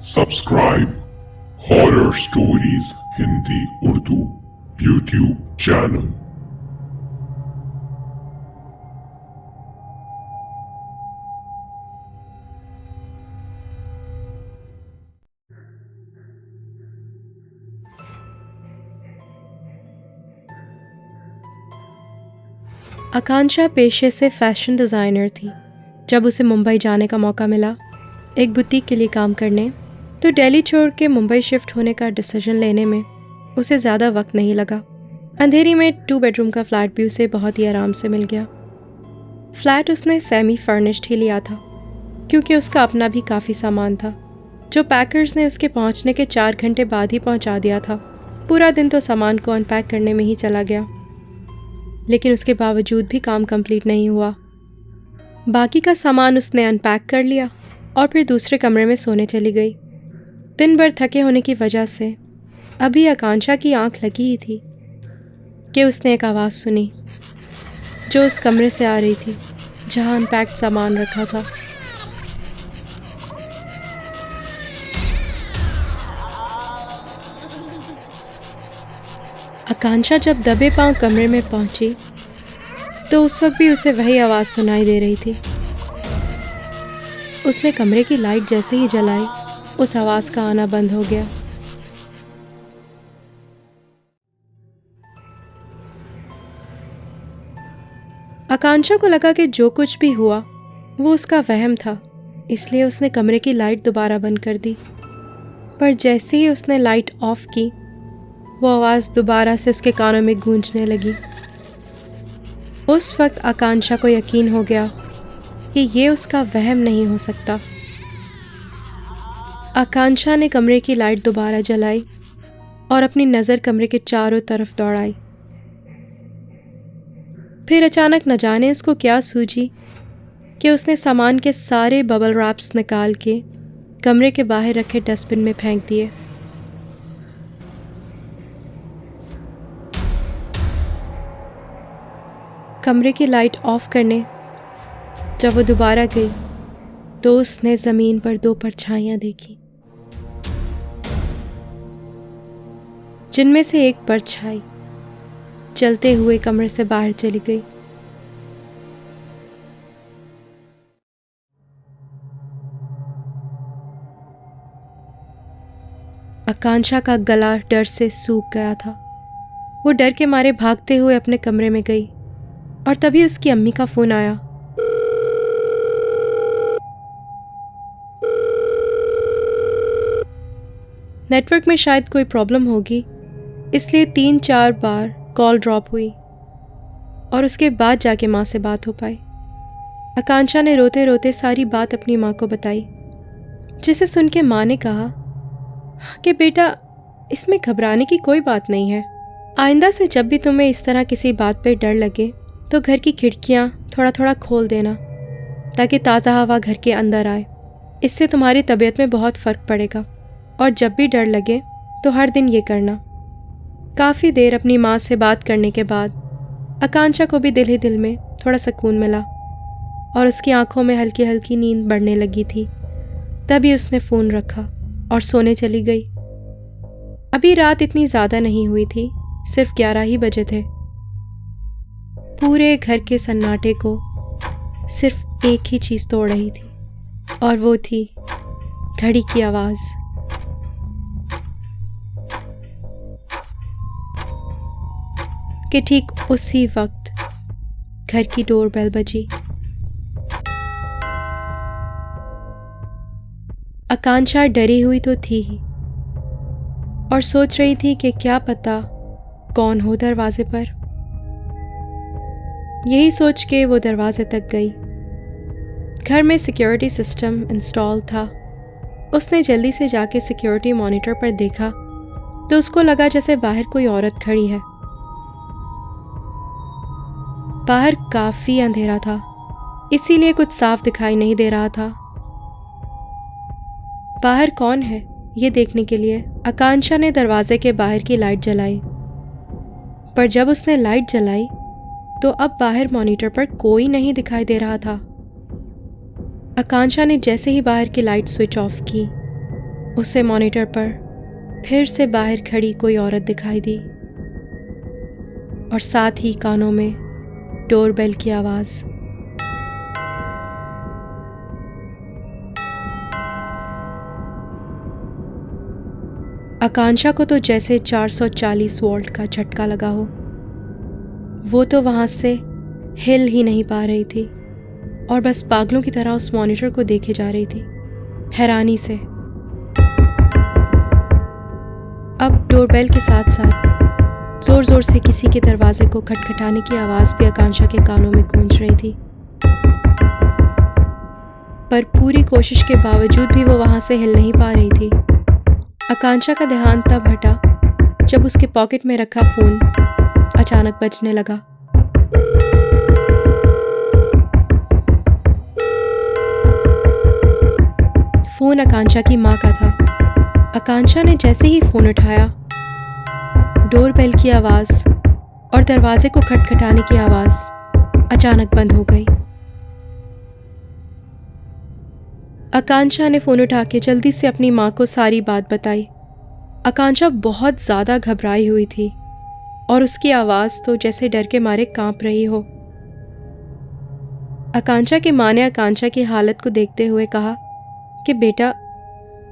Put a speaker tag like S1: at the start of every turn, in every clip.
S1: Subscribe horror stories Hindi Urdu YouTube channel.
S2: Akanksha पेशे से fashion designer थी। जब उसे मुंबई जाने का मौका मिला एक बुटीक के लिए काम करने, तो दिल्ली छोड़ के मुंबई शिफ्ट होने का डिसीजन लेने में उसे ज़्यादा वक्त नहीं लगा। अंधेरी में 2 बेडरूम का फ्लैट भी उसे बहुत ही आराम से मिल गया। फ्लैट उसने सेमी फर्निश्ड ही लिया था, क्योंकि उसका अपना भी काफ़ी सामान था, जो पैकर्स ने उसके पहुंचने के 4 घंटे बाद ही पहुंचा दिया था। पूरा दिन तो सामान को अनपैक करने में ही चला गया, लेकिन उसके बावजूद भी काम कंप्लीट नहीं हुआ। बाकी का सामान उसने अनपैक कर लिया और फिर दूसरे कमरे में सोने चली गई। दिन भर थके होने की वजह से अभी आकांक्षा की आंख लगी ही थी कि उसने एक आवाज़ सुनी, जो उस कमरे से आ रही थी जहां अनपैक्ड सामान रखा था। आकांक्षा जब दबे पांव कमरे में पहुंची तो उस वक्त भी उसे वही आवाज़ सुनाई दे रही थी। उसने कमरे की लाइट जैसे ही जलाई, उस आवाज़ का आना बंद हो गया। आकांक्षा को लगा कि जो कुछ भी हुआ वो उसका वहम था, इसलिए उसने कमरे की लाइट दोबारा बंद कर दी। पर जैसे ही उसने लाइट ऑफ की, वो आवाज़ दोबारा से उसके कानों में गूंजने लगी। उस वक्त आकांक्षा को यकीन हो गया कि ये उसका वहम नहीं हो सकता। आकांक्षा ने कमरे की लाइट दोबारा जलाई और अपनी नज़र कमरे के चारों तरफ दौड़ाई। फिर अचानक न जाने उसको क्या सूझी कि उसने सामान के सारे बबल रैप्स निकाल के कमरे के बाहर रखे डस्टबिन में फेंक दिए। कमरे की लाइट ऑफ करने जब वो दोबारा गई तो उसने ज़मीन पर 2 परछाइयां देखी, जिनमें से एक परछाई चलते हुए कमरे से बाहर चली गई। आकांक्षा का गला डर से सूख गया था। वो डर के मारे भागते हुए अपने कमरे में गई और तभी उसकी अम्मी का फ़ोन आया। नेटवर्क में शायद कोई प्रॉब्लम होगी, इसलिए 3-4 बार कॉल ड्रॉप हुई और उसके बाद जाके माँ से बात हो पाई। आकांक्षा ने रोते रोते सारी बात अपनी माँ को बताई, जिसे सुन के माँ ने कहा कि बेटा, इसमें घबराने की कोई बात नहीं है। आइंदा से जब भी तुम्हें इस तरह किसी बात पे डर लगे तो घर की खिड़कियाँ थोड़ा थोड़ा खोल देना, ताकि ताज़ा हवा घर के अंदर आए। इससे तुम्हारी तबीयत में बहुत फ़र्क पड़ेगा। और जब भी डर लगे तो हर दिन ये करना। काफ़ी देर अपनी माँ से बात करने के बाद आकांक्षा को भी दिल ही दिल में थोड़ा सुकून मिला और उसकी आंखों में हल्की हल्की नींद बढ़ने लगी थी। तभी उसने फ़ोन रखा और सोने चली गई। अभी रात इतनी ज़्यादा नहीं हुई थी, सिर्फ 11 ही बजे थे। पूरे घर के सन्नाटे को सिर्फ एक ही चीज़ तोड़ रही थी, और वो थी घड़ी की आवाज़। कि ठीक उसी वक्त घर की डोरबेल बजी। आकांक्षा डरी हुई तो थी ही और सोच रही थी कि क्या पता कौन हो दरवाजे पर। यही सोच के वो दरवाजे तक गई। घर में सिक्योरिटी सिस्टम इंस्टॉल था। उसने जल्दी से जाके सिक्योरिटी मॉनिटर पर देखा तो उसको लगा जैसे बाहर कोई औरत खड़ी है। बाहर काफ़ी अंधेरा था, इसीलिए कुछ साफ दिखाई नहीं दे रहा था। बाहर कौन है ये देखने के लिए आकांक्षा ने दरवाजे के बाहर की लाइट जलाई। पर जब उसने लाइट जलाई तो अब बाहर मॉनिटर पर कोई नहीं दिखाई दे रहा था। आकांक्षा ने जैसे ही बाहर की लाइट स्विच ऑफ की उसे मॉनिटर पर फिर से बाहर खड़ी कोई औरत दिखाई दी और साथ ही कानों में डोरबेल की आवाज़। आकांक्षा को तो जैसे 440 वोल्ट का झटका लगा हो। वो तो वहाँ से हिल ही नहीं पा रही थी और बस पागलों की तरह उस मॉनिटर को देखे जा रही थी, हैरानी से। अब डोरबेल के साथ साथ जोर जोर से किसी के दरवाजे को खटखटाने की आवाज़ भी आकांक्षा के कानों में गूंज रही थी। पर पूरी कोशिश के बावजूद भी वो वहाँ से हिल नहीं पा रही थी। आकांक्षा का ध्यान तब हटा जब उसके पॉकेट में रखा फ़ोन अचानक बजने लगा। फ़ोन आकांक्षा की माँ का था। आकांक्षा ने जैसे ही फ़ोन उठाया, डोरबेल की आवाज़ और दरवाजे को खटखटाने की आवाज़ अचानक बंद हो गई। आकांक्षा ने फ़ोन उठा के जल्दी से अपनी माँ को सारी बात बताई। आकांक्षा बहुत ज़्यादा घबराई हुई थी और उसकी आवाज़ तो जैसे डर के मारे कांप रही हो। आकांक्षा की माँ ने आकांक्षा की हालत को देखते हुए कहा कि बेटा,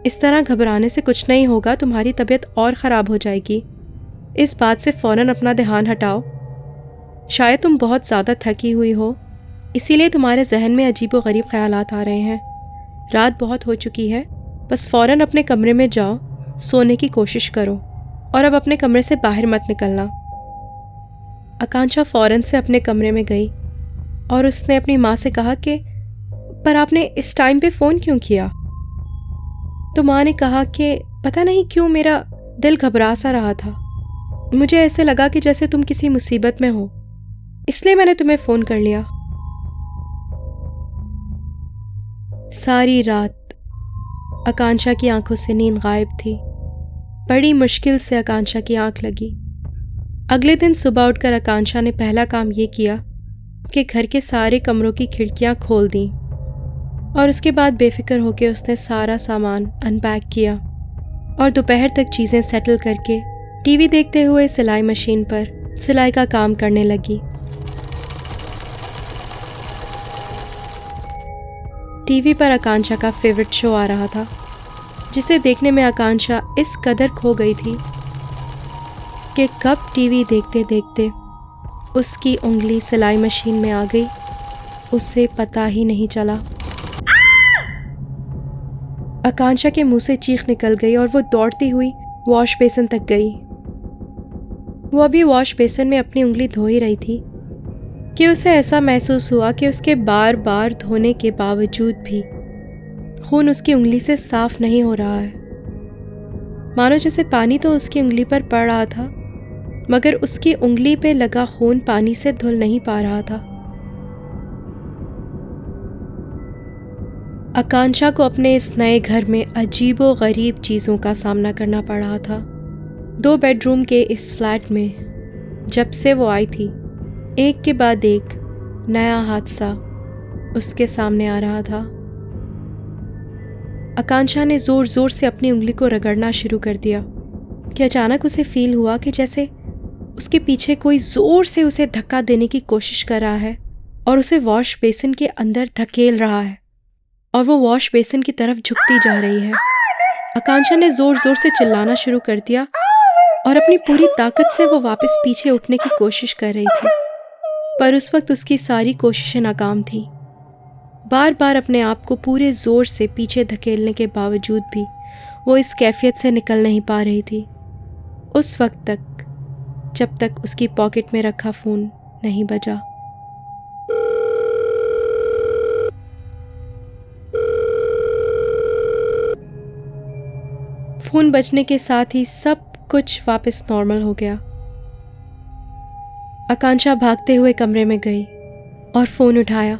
S2: इस तरह घबराने से कुछ नहीं होगा, तुम्हारी तबीयत और ख़राब हो जाएगी। इस बात से फ़ौरन अपना ध्यान हटाओ। शायद तुम बहुत ज़्यादा थकी हुई हो, इसीलिए तुम्हारे जहन में अजीबोगरीब ख़यालात आ रहे हैं। रात बहुत हो चुकी है, बस फ़ौरन अपने कमरे में जाओ, सोने की कोशिश करो और अब अपने कमरे से बाहर मत निकलना। आकांक्षा फ़ौरन से अपने कमरे में गई और उसने अपनी माँ से कहा कि पर आपने इस टाइम पे फ़ोन क्यों किया? तो माँ ने कहा कि पता नहीं क्यों मेरा दिल घबरा सा रहा था। मुझे ऐसे लगा कि जैसे तुम किसी मुसीबत में हो, इसलिए मैंने तुम्हें फ़ोन कर लिया। सारी रात आकांक्षा की आंखों से नींद गायब थी। बड़ी मुश्किल से आकांक्षा की आंख लगी। अगले दिन सुबह उठकर आकांक्षा ने पहला काम ये किया कि घर के सारे कमरों की खिड़कियां खोल दी और उसके बाद बेफिक्र होकर उसने सारा सामान अनपैक किया और दोपहर तक चीज़ें सेटल करके टीवी देखते हुए सिलाई मशीन पर सिलाई का काम करने लगी। टीवी पर आकांक्षा का फेवरेट शो आ रहा था, जिसे देखने में आकांक्षा इस कदर खो गई थी कि कब टीवी देखते देखते उसकी उंगली सिलाई मशीन में आ गई, उसे पता ही नहीं चला। आकांक्षा के मुंह से चीख निकल गई और वो दौड़ती हुई वॉश बेसिन तक गई। वो अभी वॉश बेसिन में अपनी उंगली धो ही रही थी कि उसे ऐसा महसूस हुआ कि उसके बार बार धोने के बावजूद भी खून उसकी उंगली से साफ नहीं हो रहा है। मानो जैसे पानी तो उसकी उंगली पर पड़ रहा था, मगर उसकी उंगली पे लगा खून पानी से धुल नहीं पा रहा था। आकांक्षा को अपने इस नए घर में अजीबो गरीब चीज़ों का सामना करना पड़ रहा था। 2 बेडरूम के इस फ्लैट में जब से वो आई थी, एक के बाद एक नया हादसा उसके सामने आ रहा था। आकांक्षा ने ज़ोर ज़ोर से अपनी उंगली को रगड़ना शुरू कर दिया कि अचानक उसे फील हुआ कि जैसे उसके पीछे कोई ज़ोर से उसे धक्का देने की कोशिश कर रहा है और उसे वॉश बेसिन के अंदर धकेल रहा है और वो वॉश बेसिन की तरफ झुकती जा रही है। आकांक्षा ने ज़ोर ज़ोर से चिल्लाना शुरू कर दिया और अपनी पूरी ताकत से वो वापस पीछे उठने की कोशिश कर रही थी, पर उस वक्त उसकी सारी कोशिशें नाकाम थीं। बार बार अपने आप को पूरे ज़ोर से पीछे धकेलने के बावजूद भी वो इस कैफियत से निकल नहीं पा रही थी, उस वक्त तक जब तक उसकी पॉकेट में रखा फ़ोन नहीं बजा। फ़ोन बजने के साथ ही सब कुछ वापस नॉर्मल हो गया। आकांक्षा भागते हुए कमरे में गई और फ़ोन उठाया।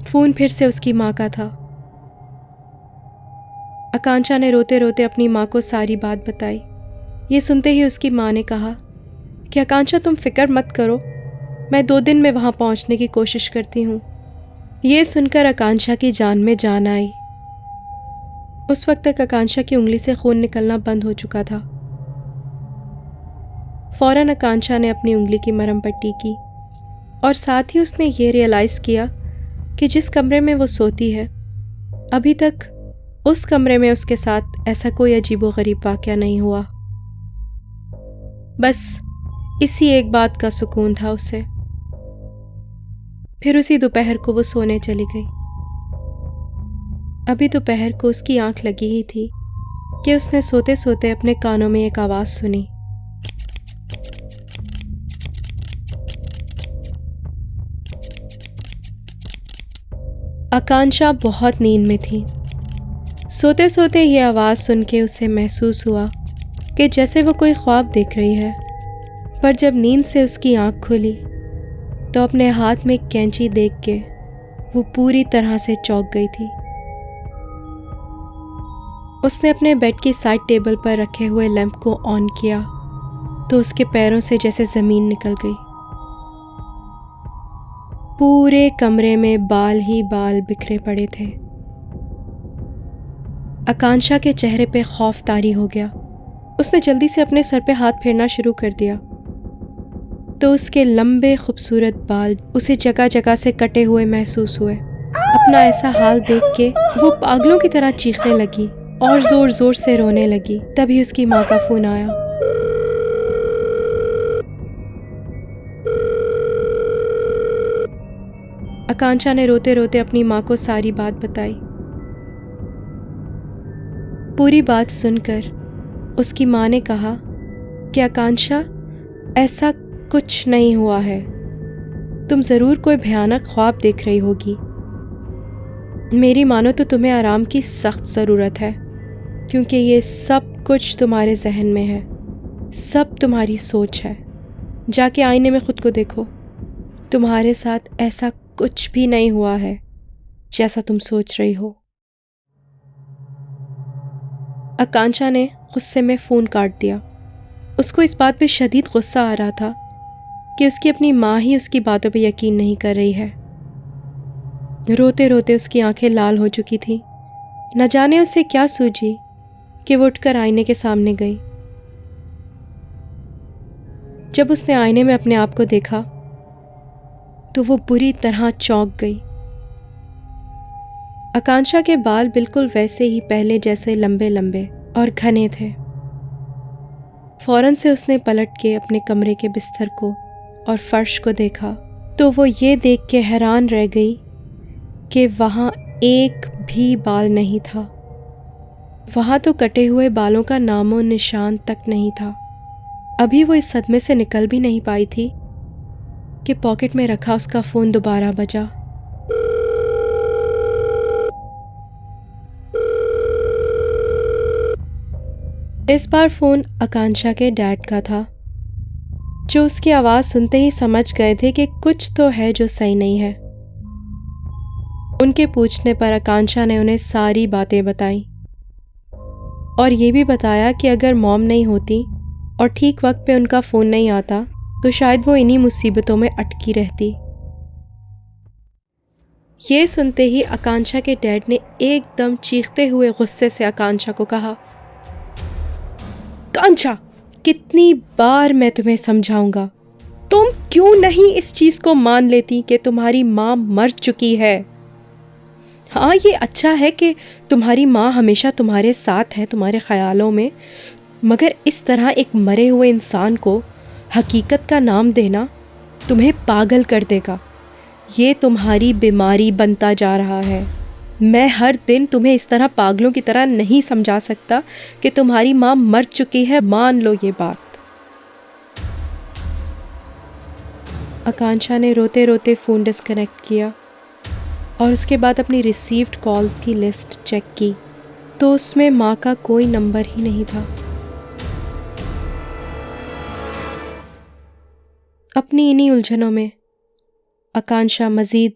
S2: फ़ोन फिर से उसकी माँ का था। आकांक्षा ने रोते रोते अपनी माँ को सारी बात बताई। ये सुनते ही उसकी माँ ने कहा कि आकांक्षा, तुम फिक्र मत करो, मैं 2 दिन में वहाँ पहुँचने की कोशिश करती हूँ। ये सुनकर आकांक्षा की जान में जान आई। उस वक्त तक आकांक्षा की उंगली से खून निकलना बंद हो चुका था। फौरन आकांक्षा ने अपनी उंगली की मरहम पट्टी की और साथ ही उसने ये रियलाइज़ किया कि जिस कमरे में वो सोती है अभी तक उस कमरे में उसके साथ ऐसा कोई अजीबोगरीब वाक़या नहीं हुआ। बस इसी एक बात का सुकून था उसे। फिर उसी दोपहर को वो सोने चली गई। अभी दोपहर को उसकी आंख लगी ही थी कि उसने सोते सोते अपने कानों में एक आवाज़ सुनी। आकांक्षा बहुत नींद में थी। सोते सोते ये आवाज़ सुन के उसे महसूस हुआ कि जैसे वो कोई ख्वाब देख रही है, पर जब नींद से उसकी आंख खुली तो अपने हाथ में कैंची देख के वो पूरी तरह से चौंक गई थी। उसने अपने बेड की साइड टेबल पर रखे हुए लैंप को ऑन किया तो उसके पैरों से जैसे ज़मीन निकल गई। पूरे कमरे में बाल ही बाल बिखरे पड़े थे। आकांक्षा के चेहरे पे खौफ तारी हो गया। उसने जल्दी से अपने सर पे हाथ फेरना शुरू कर दिया तो उसके लंबे खूबसूरत बाल उसे जगह जगह से कटे हुए महसूस हुए। अपना ऐसा हाल देख के वो पागलों की तरह चीखने लगी और जोर जोर से रोने लगी। तभी उसकी माँ का फोन आया। आकांक्षा ने रोते रोते अपनी माँ को सारी बात बताई। पूरी बात सुनकर उसकी माँ ने कहा कि आकांक्षा, ऐसा कुछ नहीं हुआ है, तुम ज़रूर कोई भयानक ख्वाब देख रही होगी। मेरी मानो तो तुम्हें आराम की सख्त ज़रूरत है, क्योंकि ये सब कुछ तुम्हारे जहन में है, सब तुम्हारी सोच है। जाके आईने में खुद को देखो, तुम्हारे साथ ऐसा कुछ भी नहीं हुआ है जैसा तुम सोच रही हो। आकांक्षा ने गुस्से में फ़ोन काट दिया। उसको इस बात पे शदीद गुस्सा आ रहा था कि उसकी अपनी माँ ही उसकी बातों पे यकीन नहीं कर रही है। रोते रोते उसकी आंखें लाल हो चुकी थी। न जाने उसे क्या सूझी कि वो उठकर आईने के सामने गई। जब उसने आईने में अपने आप को देखा तो वो बुरी तरह चौंक गई। आकांक्षा के बाल बिल्कुल वैसे ही पहले जैसे लंबे लंबे और घने थे। फौरन से उसने पलट के अपने कमरे के बिस्तर को और फर्श को देखा तो वो ये देख के हैरान रह गई कि वहाँ एक भी बाल नहीं था। वहाँ तो कटे हुए बालों का नामो निशान तक नहीं था। अभी वो इस सदमे से निकल भी नहीं पाई थी कि पॉकेट में रखा उसका फ़ोन दोबारा बजा। इस बार फ़ोन आकांक्षा के डैड का था, जो उसकी आवाज़ सुनते ही समझ गए थे कि कुछ तो है जो सही नहीं है। उनके पूछने पर आकांक्षा ने उन्हें सारी बातें बताई और ये भी बताया कि अगर मॉम नहीं होती और ठीक वक्त पे उनका फ़ोन नहीं आता तो शायद वो इन्हीं मुसीबतों में अटकी रहती। ये सुनते ही आकांक्षा के डैड ने एकदम चीखते हुए गुस्से से आकांक्षा को कहा, आकांक्षा, कितनी बार मैं तुम्हें समझाऊंगा, तुम क्यों नहीं इस चीज को मान लेती कि तुम्हारी माँ मर चुकी है। हाँ, ये अच्छा है कि तुम्हारी माँ हमेशा तुम्हारे साथ है, तुम्हारे ख्यालों में, मगर इस तरह एक मरे हुए इंसान को हकीकत का नाम देना तुम्हें पागल कर देगा। ये तुम्हारी बीमारी बनता जा रहा है। मैं हर दिन तुम्हें इस तरह पागलों की तरह नहीं समझा सकता कि तुम्हारी माँ मर चुकी है, मान लो ये बात। आकांक्षा ने रोते रोते फ़ोन डिस्कनेक्ट किया और उसके बाद अपनी रिसीव्ड कॉल्स की लिस्ट चेक की तो उसमें माँ का कोई नंबर ही नहीं था। अपनी इन्हीं उलझनों में आकांक्षा मज़ीद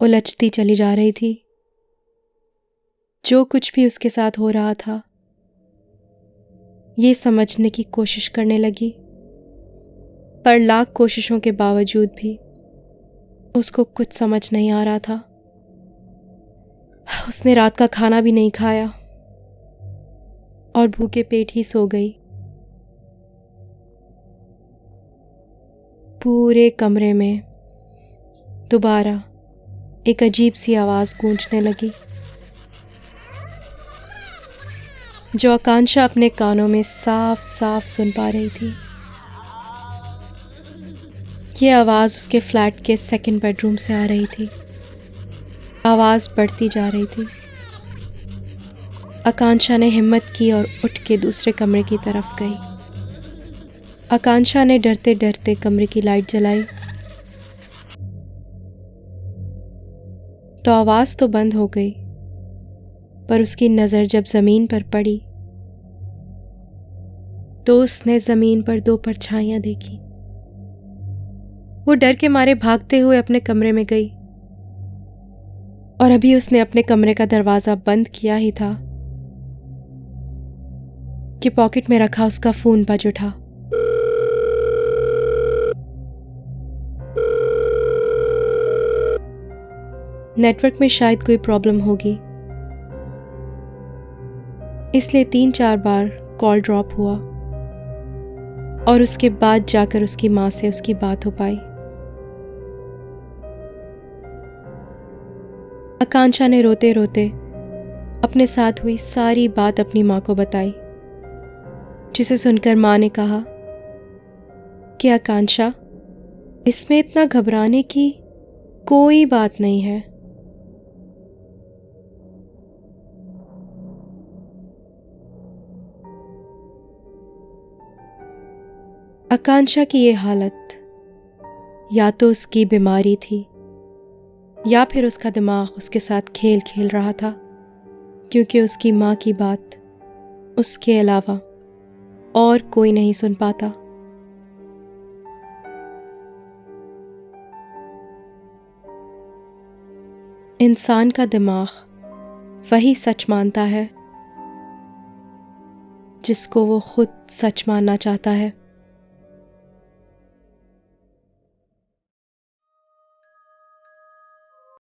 S2: उलझती चली जा रही थी। जो कुछ भी उसके साथ हो रहा था ये समझने की कोशिश करने लगी, पर लाख कोशिशों के बावजूद भी उसको कुछ समझ नहीं आ रहा था। उसने रात का खाना भी नहीं खाया और भूखे पेट ही सो गई। पूरे कमरे में दोबारा एक अजीब सी आवाज़ गूंजने लगी, जो आकांक्षा अपने कानों में साफ साफ सुन पा रही थी। ये आवाज़ उसके फ्लैट के सेकंड बेडरूम से आ रही थी। आवाज़ बढ़ती जा रही थी। आकांक्षा ने हिम्मत की और उठ के दूसरे कमरे की तरफ गई। आकांक्षा ने डरते डरते कमरे की लाइट जलाई तो आवाज़ तो बंद हो गई, पर उसकी नज़र जब ज़मीन पर पड़ी तो उसने ज़मीन पर दो परछाइयाँ देखी। वो डर के मारे भागते हुए अपने कमरे में गई और अभी उसने अपने कमरे का दरवाज़ा बंद किया ही था कि पॉकेट में रखा उसका फ़ोन बज उठा। नेटवर्क में शायद कोई प्रॉब्लम होगी, इसलिए 3-4 बार कॉल ड्रॉप हुआ और उसके बाद जाकर उसकी माँ से उसकी बात हो पाई। आकांक्षा ने रोते रोते अपने साथ हुई सारी बात अपनी माँ को बताई, जिसे सुनकर माँ ने कहा कि आकांक्षा, इसमें इतना घबराने की कोई बात नहीं है। आकांक्षा की ये हालत या तो उसकी बीमारी थी या फिर उसका दिमाग उसके साथ खेल खेल रहा था, क्योंकि उसकी माँ की बात उसके अलावा और कोई नहीं सुन पाता। इंसान का दिमाग वही सच मानता है जिसको वो खुद सच मानना चाहता है।